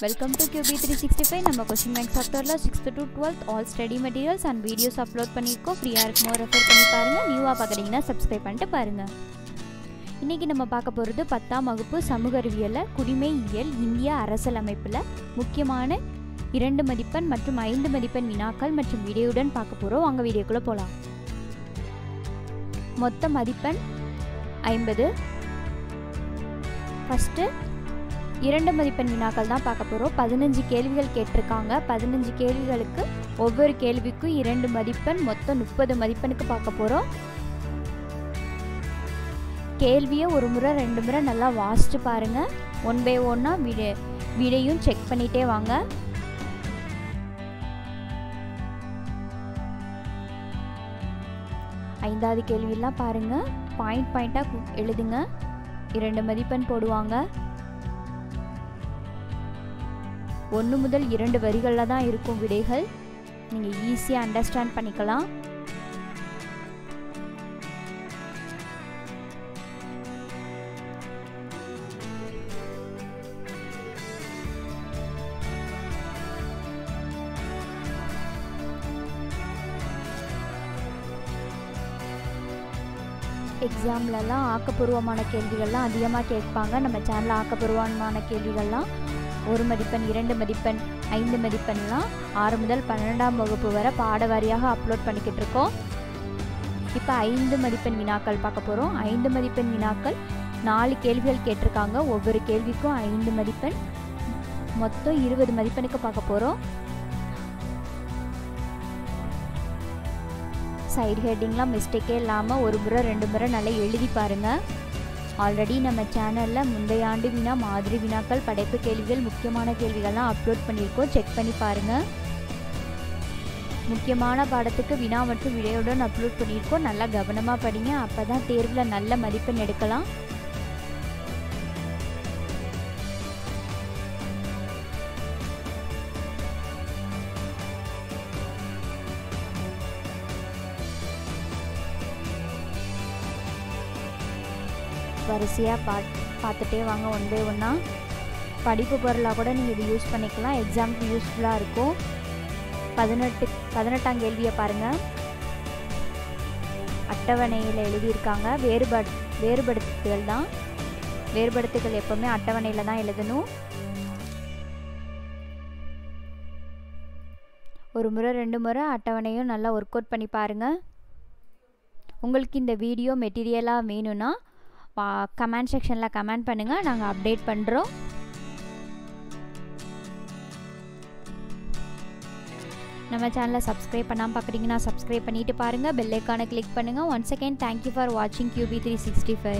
Welcome to QB365. நம்ம question bank சாப்டர்ல 6th to 12th all study materials and videos upload பண்ணிருக்கோம். ஃப்ரீயா இருக்குமோ ரெஃபர் பண்ணி பாருங்க. நியூவா பார்க்கறீங்கன்னா Subscribe பண்ணிட்டு பாருங்க. இன்னைக்கு நம்ம பார்க்க போறது 10ஆம் வகுப்பு சமூக அறிவியல்ல குடிமையியல் இந்திய அரசியலமைப்புல முக்கியமான 2 மதிப்பெண் மற்றும் 5 மதிப்பெண் வினாக்கள் மற்றும் வீடியோவுடன் பார்க்க போறோம். வாங்க வீடியோக்குள்ள போலாம். மொத்த மதிப்பெண் 50. ஃபர்ஸ்ட் 2 மதிப்பெண் வினாக்கள் தான் பார்க்க போகிறோம். 15 கேள்விகள் கேட்டிருக்காங்க. 15 கேள்விகளுக்கு ஒவ்வொரு கேள்விக்கும் 2 மதிப்பெண், மொத்தம் 30 மதிப்பெண்ணுக்கு பார்க்க போகிறோம். கேள்வியை ஒரு முறை 2 முறை நல்லா வாசித்து பாருங்கள். 1 by 1 வீடியோயும் செக் பண்ணிகிட்டே வாங்க. ஐந்தாவது கேள்வியெல்லாம் பாருங்கள். பாயிண்டாக எழுதுங்க. 2 மதிப்பெண் போடுவாங்க. 1 முதல் 2 வரிகளில் தான் இருக்கும் விடைகள். நீங்கள் ஈஸியாக அண்டர்ஸ்டாண்ட் பண்ணிக்கலாம். எக்ஸாம்லலாம் ஆக்கப்பூர்வமான கேள்விகள்லாம் அதிகமாக கேட்பாங்க. நம்ம சேனலில் ஆக்கப்பூர்வமான கேள்விகள்லாம் 1 மதிப்பெண், 2 மதிப்பெண், 5 மதிப்பெண்லாம் 6 முதல் 12ஆம் வகுப்பு வரை பாட வாரியாக அப்லோட் பண்ணிக்கிட்டு இருக்கோம். இப்போ 5 மதிப்பெண் வினாக்கள் பார்க்க போகிறோம். 5 மதிப்பெண் வினாக்கள் 4 கேள்விகள் கேட்டிருக்காங்க. ஒவ்வொரு கேள்விக்கும் 5 மதிப்பெண், மொத்தம் 20 மதிப்பெண்ணுக்கு பார்க்க போகிறோம். சைடு ஹெட்டிங்லாம் மிஸ்டேக்கே இல்லாமல் ஒரு முறை 2 முறை நல்லா எழுதி பாருங்கள். ஆல்ரெடி நம்ம சேனலில் முந்தைய ஆண்டு வினா, மாதிரி வினாக்கள், படைப்பு கேள்விகள், முக்கியமான கேள்விகள்லாம் அப்லோட் பண்ணியிருக்கோம். செக் பண்ணி பாருங்கள். முக்கியமான பாடத்துக்கு வினா மற்றும் வீடியோவுடன் அப்லோட் பண்ணியிருக்கோம். நல்லா கவனமாக படிங்க. அப்போ தான் தேர்வில் நல்ல மதிப்பெண் எடுக்கலாம். வரிசையாக பார்த்துட்டே வாங்க. 1 by 1 படிப்பு பொருளாக கூட நீங்கள் இது யூஸ் பண்ணிக்கலாம். எக்ஸாமுக்கு யூஸ்ஃபுல்லாக இருக்கும். 18ஆம் கேள்வியை பாருங்கள். அட்டவணையில் எழுதியிருக்காங்க. வேறுபடுத்துதல் தான். வேறுபடுத்துதல் எப்போவுமே அட்டவணையில் தான் எழுதணும். ஒரு முறை 2 முறை அட்டவணையும் நல்லா ஒர்க் அவுட் பண்ணி பாருங்கள். உங்களுக்கு இந்த வீடியோ மெட்டீரியலாக வேணும்னா கமெண்ட் செக்ஷனில் கமெண்ட் பண்ணுங்கள். நாங்கள் அப்டேட் பண்ணுறோம். நம்ம சேனலை சப்ஸ்கிரைப் பண்ணாமல் பார்க்குறீங்கன்னா சப்ஸ்கிரைப் பண்ணிவிட்டு பாருங்கள். பெல் ஐக்கானை கிளிக் பண்ணுங்கள். ஒன்ஸ் அகெயின் தேங்க்யூ ஃபார் வாட்சிங் QB365.